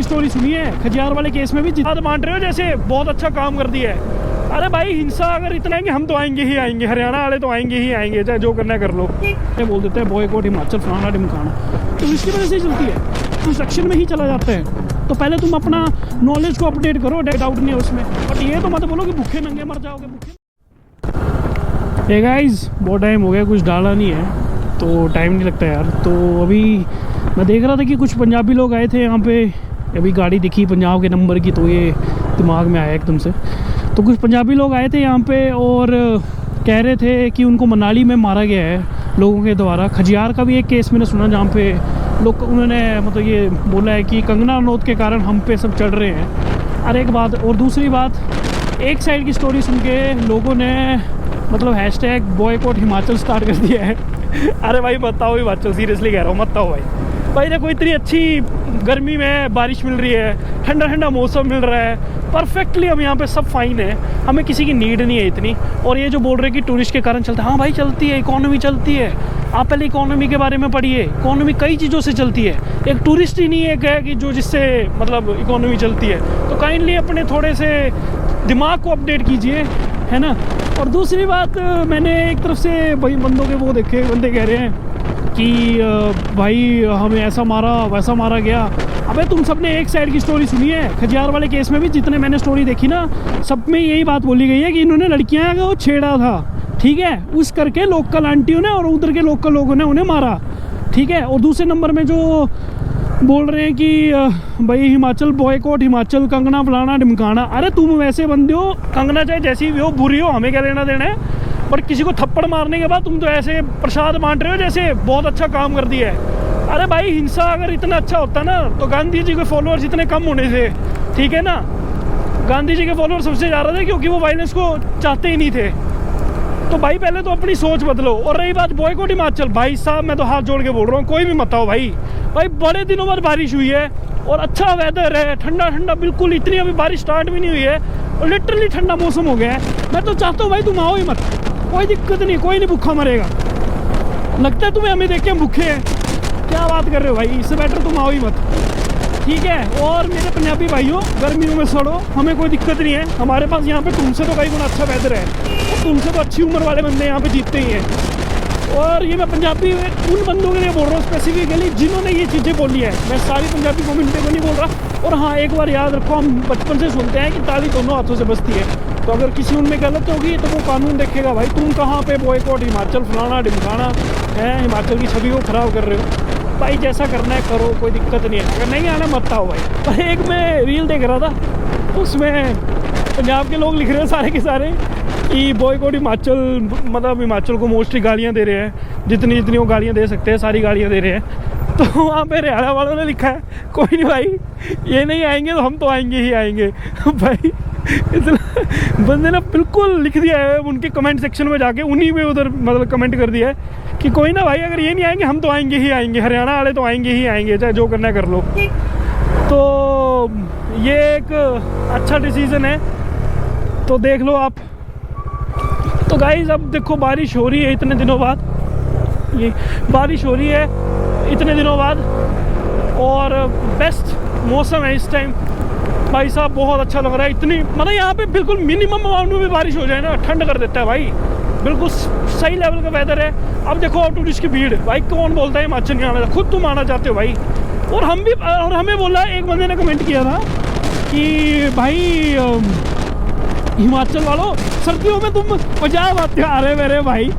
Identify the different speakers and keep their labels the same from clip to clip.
Speaker 1: की स्टोरी सुनी है? खजियार वाले केस में भी जितना मान रहे हो जैसे बहुत अच्छा काम कर दिया है। अरे भाई हिंसा अगर इतना है कि हम तो आएंगे ही आएंगे, हरियाणा वाले तो आएंगे ही आएंगे, चाहे जो करना है कर लो। ये बोल देते हैं बॉयकॉट हिमाचल फलाना ढिमकाना, तो इसकी वजह से ही चलती है। तो सेक्शन में ही चला जाता है। तो पहले तुम अपना नॉलेज को अपडेट करो, डाउट नहीं है उसमें, बट ये तो मत बोलो कि भूखे नंगे मर जाओगे। भूखे ये गाइस बहुत टाइम हो गया, कुछ डाला नहीं है तो टाइम नहीं लगता यार। तो अभी मैं देख रहा था कि कुछ पंजाबी लोग आए थे यहाँ पे, अभी गाड़ी दिखी पंजाब के नंबर की तो ये दिमाग में आया एकदम से। तो कुछ पंजाबी लोग आए थे यहाँ पे और कह रहे थे कि उनको मनाली में मारा गया है लोगों के द्वारा। खजियार का भी एक केस मैंने सुना जहाँ पे लोग उन्होंने मतलब ये बोला है कि कंगना रनौत के कारण हम पे सब चढ़ रहे हैं। अरे एक बात, और दूसरी बात, एक साइड की स्टोरी सुन के लोगों ने मतलब हैशटैग बॉयकॉट हिमाचल स्टार्ट कर दिया है। अरे भाई मत आओ हिमाचल, सीरियसली कह रहा हूँ मत आओ भाई देखो इतनी अच्छी गर्मी में बारिश मिल रही है, ठंडा ठंडा मौसम मिल रहा है, परफेक्टली हम यहाँ पे सब फाइन है, हमें किसी की नीड नहीं है इतनी। और ये जो बोल रहे हैं कि टूरिस्ट के कारण चलता है, हाँ भाई चलती है, इकोनॉमी चलती है। आप पहले इकोनॉमी के बारे में पढ़िए, इकोनॉमी कई चीज़ों से चलती है, एक टूरिस्ट ही नहीं है कि जो जिससे मतलब इकोनॉमी चलती है। तो काइंडली अपने थोड़े से दिमाग को अपडेट कीजिए, है ना। और दूसरी बात, मैंने एक तरफ से भाई बंदों के वो देखे, बंदे कह रहे हैं कि भाई हमें ऐसा मारा वैसा मारा गया। अबे तुम सबने एक साइड की स्टोरी सुनी है? खजियार वाले केस में भी जितने मैंने स्टोरी देखी ना, सब में यही बात बोली गई है कि इन्होंने लड़कियां को छेड़ा था, ठीक है, उस करके लोकल आंटियों ने और उधर के लोकल लोगों ने उन्हें मारा, ठीक है। और दूसरे नंबर में जो बोल रहे हैं कि भाई हिमाचल बॉयकॉट, हिमाचल कंगना फलाना ढिमकाना। अरे तुम वैसे बंदे हो, कंगना चाहे जैसी भी हो, बुरी हो, हमें क्या लेना देना है। बट किसी को थप्पड़ मारने के बाद तुम तो ऐसे प्रसाद बांट रहे हो जैसे बहुत अच्छा काम कर दिया है। अरे भाई हिंसा अगर इतना अच्छा होता ना तो गांधी जी के फॉलोअर्स इतने कम होने थे, ठीक है ना। गांधी जी के फॉलोअर्स सबसे ज़्यादा थे क्योंकि वो वायलेंस को चाहते ही नहीं थे। तो भाई पहले तो अपनी सोच बदलो। और रही बात बॉयकॉट हिमाचल, भाई साहब मैं तो हाथ जोड़ के बोल रहा हूँ, कोई भी मत आओ भाई बड़े दिनों बाद बारिश हुई है और अच्छा वेदर है, ठंडा ठंडा बिल्कुल, इतनी अभी बारिश स्टार्ट भी नहीं हुई है और लिटरली ठंडा मौसम हो गया है। मैं तो चाहता हूँ भाई तुम आओ ही मत, कोई दिक्कत नहीं, कोई नहीं भूखा मरेगा। लगता है तुम्हें हमें देख के हम भूखे हैं? क्या बात कर रहे हो भाई, इससे बेटर तुम आओ ही मत, ठीक है। और मेरे पंजाबी भाइयों, गर्मियों में सड़ो, हमें कोई दिक्कत नहीं है। हमारे पास यहाँ पे तुमसे तो कई गुना अच्छा वेदर है और तुमसे तो अच्छी उम्र वाले बंदे यहाँ पे जीतते ही हैं। और ये मैं पंजाबी उन बंदों के लिए बोल रहा हूँ स्पेसिफिकली जिन्होंने ये चीज़ें बोली है, मैं सारी पंजाबी कम्युनिटी को नहीं बोल रहा। और हाँ एक बार याद रखो, हम बचपन से सुनते हैं कि ताली दोनों हाथों से बजती है, तो अगर किसी उनमें गलत होगी तो वो कानून देखेगा। भाई तुम कहाँ पे बॉयकॉट हिमाचल फलाना ढिमकाना है, हिमाचल की छवि को ख़राब कर रहे हो। भाई जैसा करना है करो, कोई दिक्कत नहीं है, अगर नहीं आना मत आओ भाई। पर एक मैं रील देख रहा था, उसमें पंजाब के लोग लिख रहे हैं सारे के सारे कि बॉयकॉट हिमाचल, मतलब हिमाचल को मोस्टली गालियाँ दे रहे हैं, जितनी जितनी वो गालियाँ दे सकते हैं सारी गालियाँ दे रहे हैं। तो वहाँ पे हरियाणा वालों ने लिखा है कोई नहीं भाई, ये नहीं आएंगे तो हम तो आएंगे ही आएंगे। भाई इतना बंदे ने बिल्कुल लिख दिया है उनके कमेंट सेक्शन में जाके, उन्हीं में उधर मतलब कमेंट कर दिया है कि कोई ना भाई, अगर ये नहीं आएंगे हम तो आएंगे ही आएंगे, हरियाणा वाले तो आएंगे ही आएंगे, चाहे जो करना है कर लो। तो ये एक अच्छा डिसीज़न है, तो देख लो आप। तो गाइज़ अब देखो बारिश हो रही है इतने दिनों बाद, ये बारिश हो रही है इतने दिनों बाद और बेस्ट मौसम है इस टाइम। भाई साहब बहुत अच्छा लग रहा है, इतनी मतलब यहाँ पे बिल्कुल मिनिमम अमाउंट में भी बारिश हो जाए ना ठंड कर देता है भाई, बिल्कुल सही लेवल का वेदर है। अब देखो टूरिस्ट की भीड़, भाई कौन बोलता है हिमाचल नहीं आना, खुद तुम आना चाहते हो भाई। और हम भी, और हमें बोला, एक बंदे ने कमेंट किया था कि भाई हिमाचल वालों सर्दियों में तुम पंजाब आते हो। अरे मेरे भाई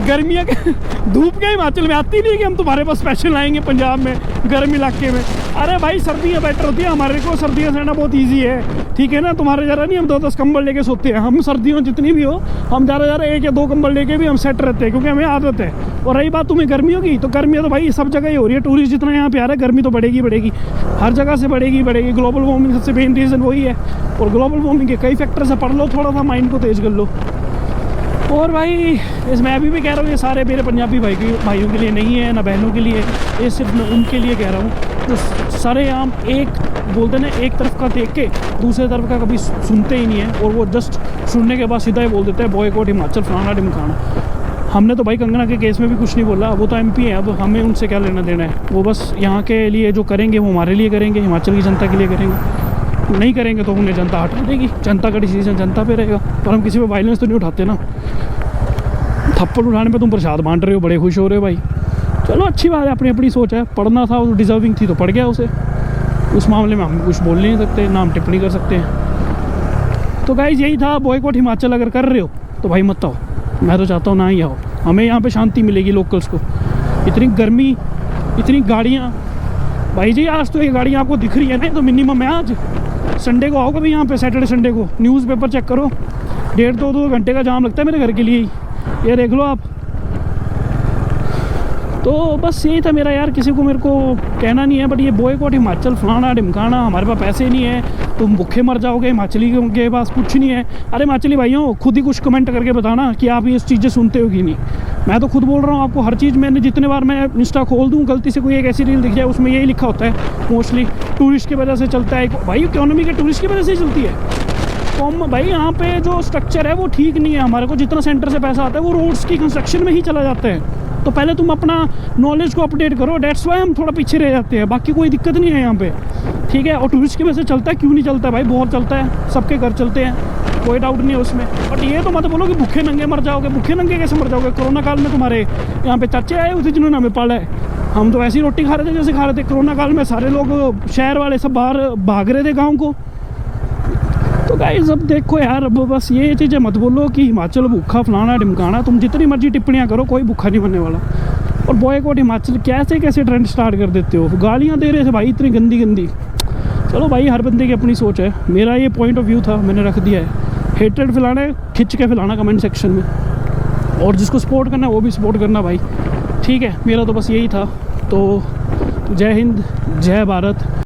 Speaker 1: गर्मियाँ धूप के हिमाचल में आती नहीं कि हम तुम्हारे पास स्पेशल आएंगे पंजाब में गर्म इलाके में। अरे भाई सर्दियाँ बेटर होती है, हमारे को सर्दियाँ सहना बहुत इजी है, ठीक है ना। तुम्हारे ज़रा नहीं, हम 2-10 कंबल लेके सोते हैं, हम सर्दियों जितनी भी हो हम ज़्यादा 1 या 2 कंबल लेके भी हम सेट रहते हैं क्योंकि हमें आदत है। और रही बात तुम्हें गर्मियों की, तो गर्मियाँ तो भाई सब जगह ही हो रही है, टूरिस्ट जितना यहाँ पे आ रहा है गर्मी तो बढ़ेगी, हर जगह से बढ़ेगी। ग्लोबल वार्मिंग सबसे मेन रीज़न वही है, और ग्लोबल वार्मिंग के कई फैक्टर से पढ़ लो, थोड़ा सा माइंड को तेज़ कर लो। और भाई मैं अभी भी कह रहा हूँ, ये सारे मेरे पंजाबी भाइयों के लिए नहीं है, ना बहनों के लिए, ये सिर्फ मैं उनके लिए कह रहा हूँ जो सारे आम एक बोलते ना, एक तरफ का देख के दूसरे तरफ का कभी सुनते ही नहीं है, और वो जस्ट सुनने के बाद सीधा ही बोल देते हैं बॉयकॉट हिमाचल फलाना ढिमकाना। हमने तो भाई कंगना के केस में भी कुछ नहीं बोला, वो तो एमपी है, अब हमें उनसे क्या लेना देना है। वो बस यहाँ के लिए जो करेंगे वो हमारे लिए करेंगे, हिमाचल की जनता के लिए करेंगे। नहीं करेंगे तो उन्हें जनता हटा देगी, जनता का डिसीजन जनता पे रहेगा। पर हम किसी पे वायलेंस तो नहीं उठाते ना। थप्पड़ उठाने पे तुम प्रसाद बांट रहे हो, बड़े खुश हो रहे हो भाई। चलो अच्छी बात है, अपनी अपनी सोच है। पढ़ना था, वो डिजर्विंग थी तो पढ़ गया उसे, उस मामले में हम कुछ बोल नहीं सकते, ना हम टिप्पणी कर सकते हैं। तो गाइस यही था, बॉयकॉट हिमाचल अगर कर रहे हो तो भाई मत आओ। मैं तो चाहता हूँ ना ही आओ, हमें यहाँ पे शांति मिलेगी लोकल्स को। इतनी गर्मी, इतनी गाड़ियाँ, भाई जी आज तो ये गाड़ियाँ आपको दिख रही है ना, तो मिनिमम है। आज संडे को आओ कभी यहाँ पे, सैटरडे संडे को न्यूज़पेपर चेक करो, 1.5-2 घंटे का जाम लगता है मेरे घर के लिए ही, ये देख लो आप। तो बस यही था मेरा यार, किसी को मेरे को कहना नहीं है। बट ये बॉयकॉट हिमाचल फलाना ढिमकाना, हमारे पास पैसे नहीं है, तुम भूखे मर जाओगे, हिमाचली के पास कुछ नहीं है। अरे हिमाचली भाइयों खुद ही कुछ कमेंट करके बताना कि आप ये चीज़ें सुनते हो कि नहीं। मैं तो खुद बोल रहा हूँ आपको, हर चीज़ मैंने जितने बार मैं इंस्टा खोल दूँ, गलती से कोई एक ऐसी रील दिख जाए उसमें यही लिखा होता है मोस्टली टूरिस्ट की वजह से चलता है। भाई इकोनॉमी के टूरिस्ट की वजह से ही चलती है। तो हम भाई यहाँ पे जो स्ट्रक्चर है वो ठीक नहीं है। हमारे को जितना सेंटर से पैसा आता है वो रोड्स की कंस्ट्रक्शन में ही चला जाता है। तो पहले तुम अपना नॉलेज को अपडेट करो, डेट्स वाई हम थोड़ा पीछे रह जाते हैं, बाकी कोई दिक्कत नहीं है यहाँ पे, ठीक है। और टूरिस्ट की वजह से चलता है, क्यों नहीं चलता है भाई, बहुत चलता है, सबके घर चलते हैं, कोई डाउट नहीं है उसमें। बट ये तो मत बोलो कि भूखे नंगे मर जाओगे। भूखे नंगे कैसे मर जाओगे? कोरोना काल में तुम्हारे यहाँ पे चाचे आए हुए थे जिन्होंने हमें पाला है। हम तो ऐसी रोटी खा रहे थे जैसे खा रहे थे। कोरोना काल में सारे लोग शहर वाले सब बाहर भाग रहे थे गाँव को। तो गाइस अब देखो यार, अब बस ये चीज़ें मत बोलो कि हिमाचल भूखा फलाना ढिमकाना। तुम जितनी मर्जी टिप्पणियाँ करो, कोई भूखा नहीं बनने वाला। और बॉयकॉट हिमाचल कैसे कैसे ट्रेंड स्टार्ट कर देते हो, गालियाँ दे रहे थे भाई इतनी गंदी गंदी। चलो भाई हर बंदे की अपनी सोच है, मेरा ये पॉइंट ऑफ व्यू था, मैंने रख दिया है। हेट्रेड फैलाना है, खिंच के फैलाना कमेंट सेक्शन में, और जिसको सपोर्ट करना है वो भी सपोर्ट करना भाई, ठीक है। मेरा तो बस यही था। तो जय हिंद, जय भारत।